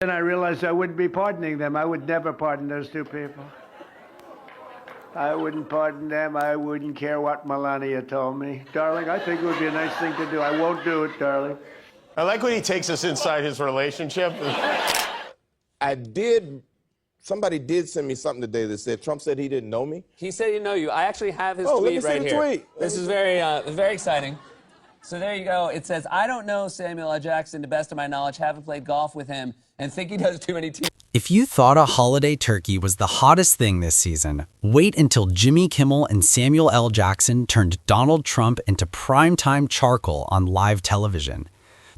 And I realized I wouldn't be pardoning them. I would never pardon those two people. I wouldn't pardon them. I wouldn't care what Melania told me. Darling, I think it would be a nice thing to do. I won't do it, darling. I like when he takes us inside his relationship. Somebody did send me something today that said Trump said he didn't know me. He said he didn't know you. I actually have his let me tweet see right the here. tweet. This is very exciting. So there you go. It says, I don't know Samuel L. Jackson to best of my knowledge, haven't played golf with him, and think he does too many teams. If you thought a holiday turkey was the hottest thing this season, wait until Jimmy Kimmel and Samuel L. Jackson turned Donald Trump into primetime charcoal on live television.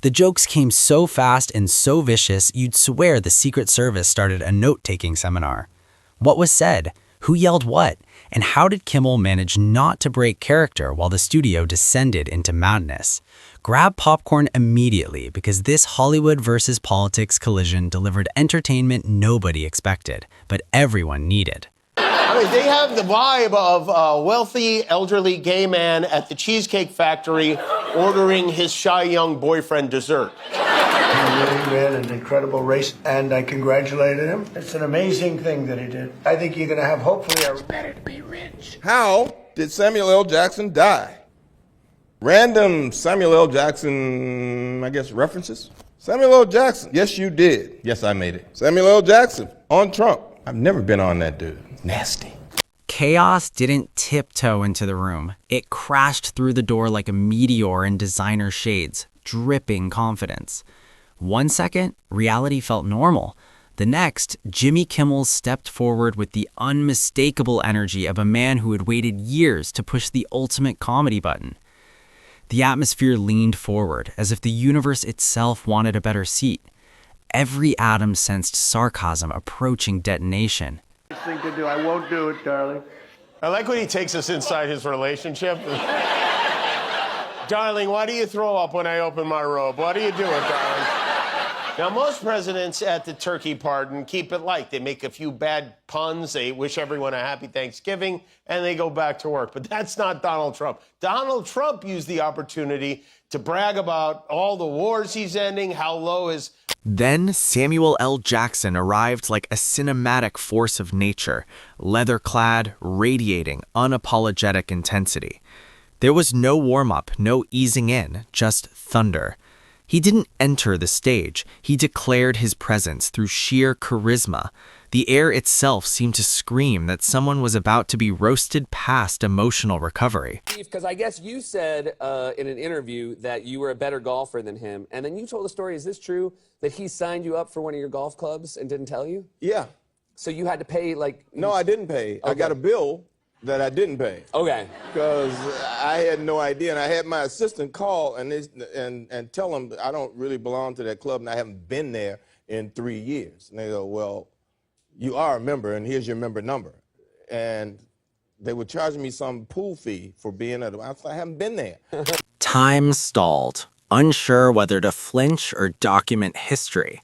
The jokes came so fast and so vicious, you'd swear the Secret Service started a note-taking seminar. What was said? Who yelled what? And how did Kimmel manage not to break character while the studio descended into madness? Grab popcorn immediately because this Hollywood versus politics collision delivered entertainment nobody expected, but everyone needed. I mean, they have the vibe of a wealthy, elderly gay man at the Cheesecake Factory ordering his shy young boyfriend dessert. He really ran an incredible race, and I congratulated him. It's an amazing thing that he did. I think you're going to have, hopefully, a better to be rich. How did Samuel L. Jackson die? Random Samuel L. Jackson, I guess, references. Samuel L. Jackson. Yes, you did. Yes, I made it. Samuel L. Jackson on Trump. I've never been on that dude. Nasty. Chaos didn't tiptoe into the room. It crashed through the door like a meteor in designer shades, dripping confidence. 1 second, reality felt normal. The next, Jimmy Kimmel stepped forward with the unmistakable energy of a man who had waited years to push the ultimate comedy button. The atmosphere leaned forward, as if the universe itself wanted a better seat. Every atom sensed sarcasm approaching detonation. Thing to do. I won't do it, darling. I like when he takes us inside his relationship. Darling, why do you throw up when I open my robe? What are you doing, darling? Now, most presidents at the turkey pardon keep it light. They make a few bad puns, they wish everyone a happy Thanksgiving, and they go back to work. But that's not Donald Trump. Donald Trump used the opportunity to brag about all the wars he's ending, how low his... Then Samuel L. Jackson arrived like a cinematic force of nature, leather-clad, radiating unapologetic intensity. There was no warm-up, no easing in, just thunder. He didn't enter the stage. He declared his presence through sheer charisma. The air itself seemed to scream that someone was about to be roasted past emotional recovery. Because I guess you said in an interview that you were a better golfer than him, and then you told a story, is this true, that he signed you up for one of your golf clubs and didn't tell you? Yeah. So you had to pay, like... No, I didn't pay. Okay. I got a bill that I didn't pay. Okay. Because I had no idea, and I had my assistant call and tell him I don't really belong to that club, and I haven't been there in 3 years. And they go, well, you are a member, and here's your member number. And they were charging me some pool fee for being at I haven't been there. Time stalled, unsure whether to flinch or document history.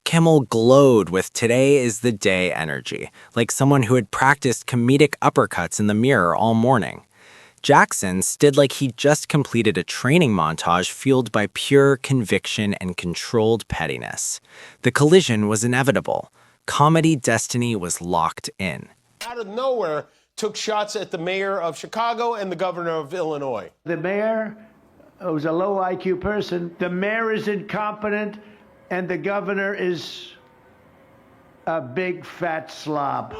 Kimmel glowed with today is the day energy, like someone who had practiced comedic uppercuts in the mirror all morning. Jackson stood like he just completed a training montage fueled by pure conviction and controlled pettiness. The collision was inevitable. Comedy destiny was locked in. Out of nowhere, took shots at the mayor of Chicago and the governor of Illinois. The mayor was a low IQ person. The mayor is incompetent, and the governor is a big fat slob.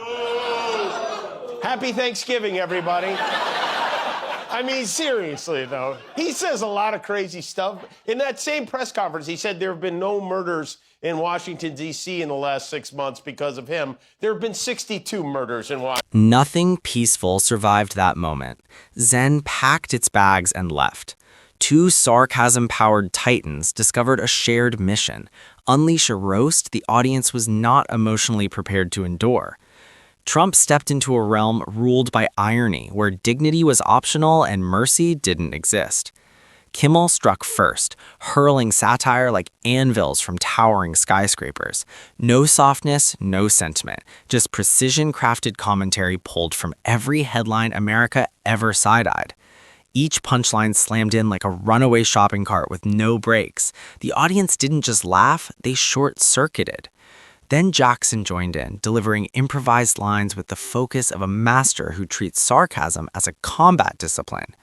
Happy Thanksgiving, everybody. I mean, seriously, though. He says a lot of crazy stuff. In that same press conference, he said there have been no murders in Washington, D.C. in the last 6 months because of him. There have been 62 murders in Washington. Nothing peaceful survived that moment. Zen packed its bags and left. Two sarcasm-powered titans discovered a shared mission: unleash a roast the audience was not emotionally prepared to endure. Trump stepped into a realm ruled by irony, where dignity was optional and mercy didn't exist. Kimmel struck first, hurling satire like anvils from towering skyscrapers. No softness, no sentiment, just precision-crafted commentary pulled from every headline America ever side-eyed. Each punchline slammed in like a runaway shopping cart with no brakes. The audience didn't just laugh, they short-circuited. Then Jackson joined in, delivering improvised lines with the focus of a master who treats sarcasm as a combat discipline.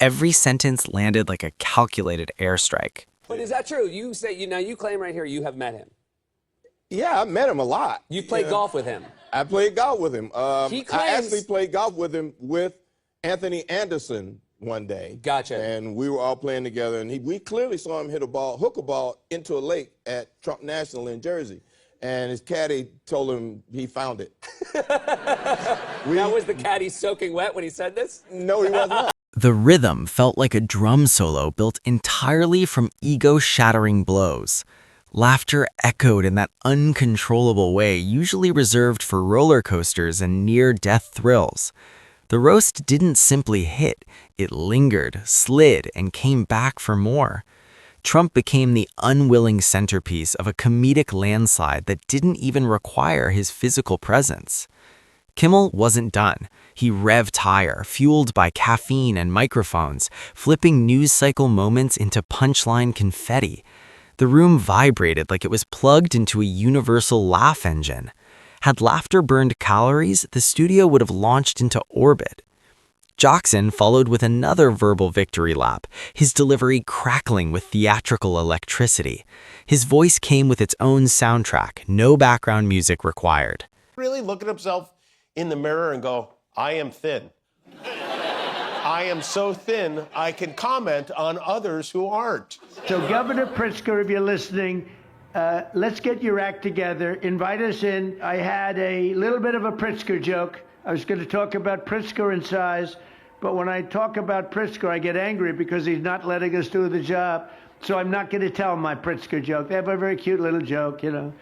Every sentence landed like a calculated airstrike. But is that true? You say you claim right here you have met him. Yeah, I met him a lot. You've played golf with him. I played golf with him. He I claims- actually played golf with him with Anthony Anderson one day. Gotcha. And we were all playing together, and we clearly saw him hook a ball into a lake at Trump National in Jersey. And his caddy told him he found it. Now, was the caddy soaking wet when he said this? No, he was not. The rhythm felt like a drum solo built entirely from ego-shattering blows. Laughter echoed in that uncontrollable way usually reserved for roller coasters and near-death thrills. The roast didn't simply hit, it lingered, slid, and came back for more. Trump became the unwilling centerpiece of a comedic landslide that didn't even require his physical presence. Kimmel wasn't done. He revved higher, fueled by caffeine and microphones, flipping news cycle moments into punchline confetti. The room vibrated like it was plugged into a universal laugh engine. Had laughter burned calories, the studio would have launched into orbit. Jackson followed with another verbal victory lap, his delivery crackling with theatrical electricity. His voice came with its own soundtrack, no background music required. Really look at himself in the mirror and go, I am thin. I am so thin, I can comment on others who aren't. So, Governor Pritzker, if you're listening, let's get your act together. Invite us in. I had a little bit of a Pritzker joke. I was going to talk about Pritzker and size, but when I talk about Pritzker, I get angry because he's not letting us do the job. So I'm not going to tell my Pritzker joke. They have a very cute little joke, you know.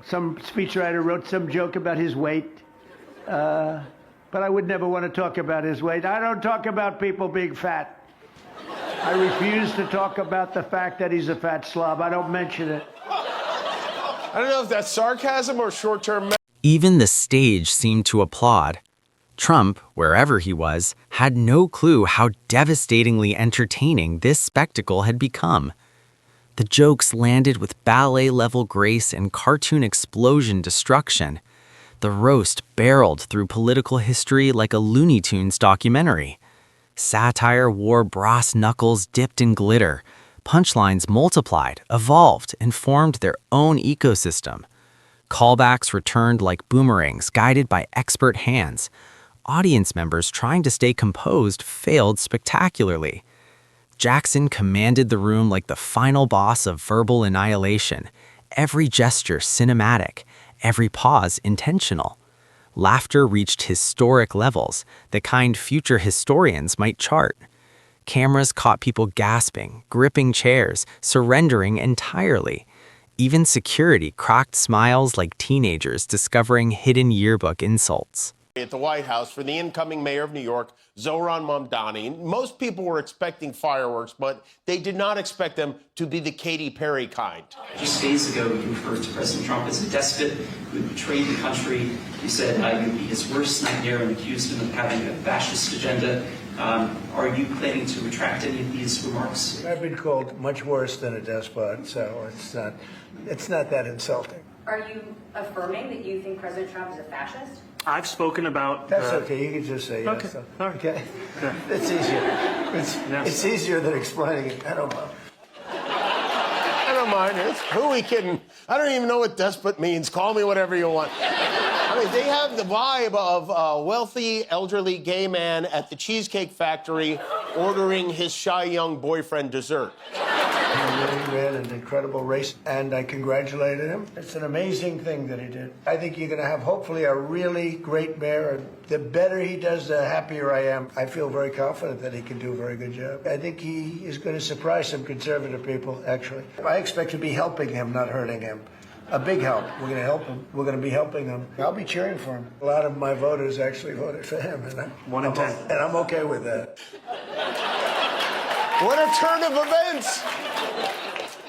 Some speechwriter wrote some joke about his weight, but I would never want to talk about his weight. I don't talk about people being fat. I refuse to talk about the fact that he's a fat slob. I don't mention it. I don't know if that's sarcasm or short-term. Even the stage seemed to applaud. Trump, wherever he was, had no clue how devastatingly entertaining this spectacle had become. The jokes landed with ballet-level grace and cartoon explosion destruction. The roast barreled through political history like a Looney Tunes documentary. Satire wore brass knuckles dipped in glitter. Punchlines multiplied, evolved, and formed their own ecosystem. Callbacks returned like boomerangs guided by expert hands. Audience members trying to stay composed failed spectacularly. Jackson commanded the room like the final boss of verbal annihilation. Every gesture cinematic, every pause intentional. Laughter reached historic levels, the kind future historians might chart. Cameras caught people gasping, gripping chairs, surrendering entirely. Even security cracked smiles like teenagers discovering hidden yearbook insults. At the White House for the incoming mayor of New York, Zohran Mamdani. Most people were expecting fireworks, but they did not expect them to be the Katy Perry kind. Just days ago, you referred to President Trump as a despot who had betrayed the country. You said you'd be his worst nightmare and accused him of having a fascist agenda. Are you planning to retract any of these remarks? I've been called much worse than a despot, so it's not that insulting. Are you affirming that you think President Trump is a fascist? I've spoken about... That's okay. You can just say yes. Okay. So. All right. Okay. Yeah. It's easier. It's easier than explaining it. I don't know. I don't mind. Who are we kidding? I don't even know what despot means. Call me whatever you want. I mean, they have the vibe of a wealthy, elderly gay man at the Cheesecake Factory ordering his shy young boyfriend dessert. He really ran an incredible race, and I congratulated him. It's an amazing thing that he did. I think you're going to have, hopefully, a really great mayor. And the better he does, the happier I am. I feel very confident that he can do a very good job. I think he is going to surprise some conservative people, actually. I expect to be helping him, not hurting him. A big help. We're going to help him. We're going to be helping him. I'll be cheering for him. A lot of my voters actually voted for him, and 1 in 10. And I'm okay with that. What a turn of events!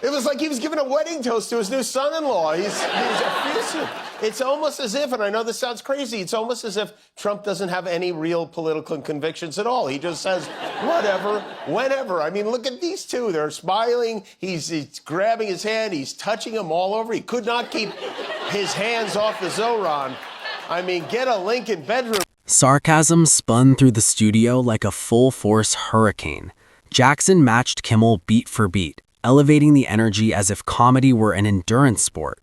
It was like he was giving a wedding toast to his new son-in-law. He's effusive. It's almost as if, and I know this sounds crazy, it's almost as if Trump doesn't have any real political convictions at all. He just says whatever, whenever. I mean, look at these two. They're smiling. He's grabbing his hand. He's touching him all over. He could not keep his hands off the Zoran. I mean, get a Lincoln bedroom. Sarcasm spun through the studio like a full-force hurricane. Jackson matched Kimmel beat for beat, elevating the energy as if comedy were an endurance sport.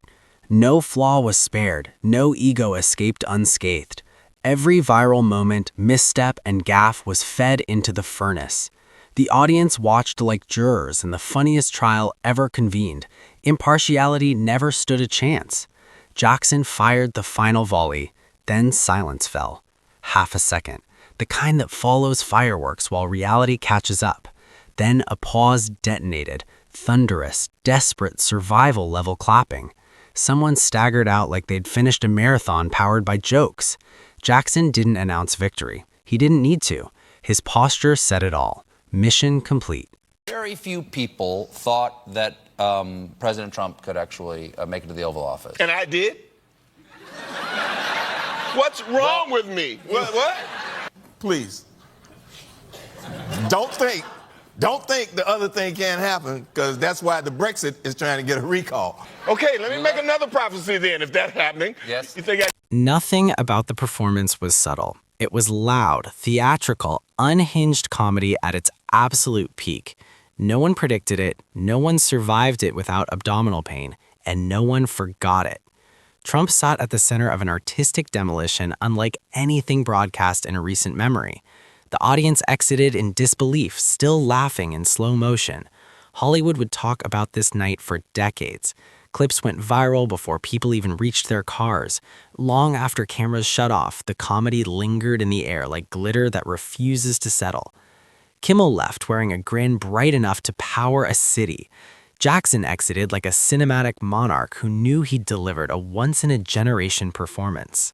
No flaw was spared, no ego escaped unscathed. Every viral moment, misstep, and gaffe was fed into the furnace. The audience watched like jurors in the funniest trial ever convened. Impartiality never stood a chance. Jackson fired the final volley, then silence fell. Half a second, the kind that follows fireworks while reality catches up. Then a pause detonated, thunderous, desperate survival-level clapping. Someone staggered out like they'd finished a marathon powered by jokes. Jackson didn't announce victory. He didn't need to. His posture said it all. Mission complete. Very few people thought that President Trump could actually make it to the Oval Office. And I did? What's wrong with me? What? Please. Don't think the other thing can't happen, because that's why the Brexit is trying to get a recall. Okay, let me make another prophecy then, if that's happening. Yes. You think Nothing about the performance was subtle. It was loud, theatrical, unhinged comedy at its absolute peak. No one predicted it, no one survived it without abdominal pain, and no one forgot it. Trump sat at the center of an artistic demolition unlike anything broadcast in a recent memory. The audience exited in disbelief, still laughing in slow motion. Hollywood would talk about this night for decades. Clips went viral before people even reached their cars. Long after cameras shut off, the comedy lingered in the air like glitter that refuses to settle. Kimmel left wearing a grin bright enough to power a city. Jackson exited like a cinematic monarch who knew he'd delivered a once-in-a-generation performance.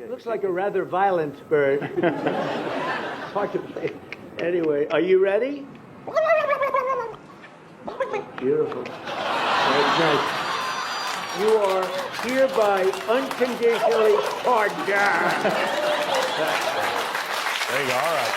Looks like a rather violent bird. Hard to play. Anyway, are you ready? Beautiful. Very nice. You are hereby unconditionally pardoned. There you go. All right.